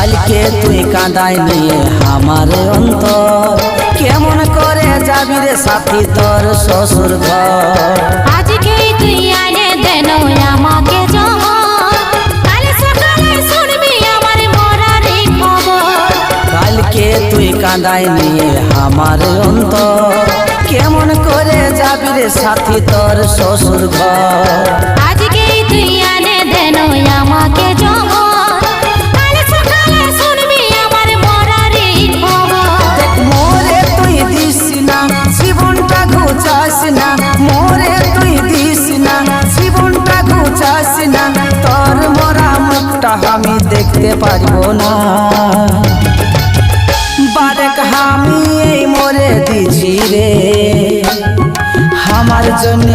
কালকে তুই কাঁদাই নিয়ে আমার অন্তর, কেমন করে যাবি রে সাথী তোর শ্বশুর ঘর। আজকেই তুই আনে দেন আমাকে জহর, কাল সকালে শুনবি আমার মরার খবর। কালকে তুই কাঁদাই নিয়ে আমার অন্তর, কেমন করে যাবি রে সাথী তোর শ্বশুর ঘর। আজকেই তুই আনে দেন আমাকে জহর, কাল সকালে শুনবি আমার মরার খবর। মোরে তুই দিস না জীবনটা ঘুচাস না, মোরে তুই দিস না জীবনটা ঘুচাস না, তোর মরা মুখটা আমি দেখতে পারবো না। বারেক আমি এই মরে দিছি রে, আমার জন্য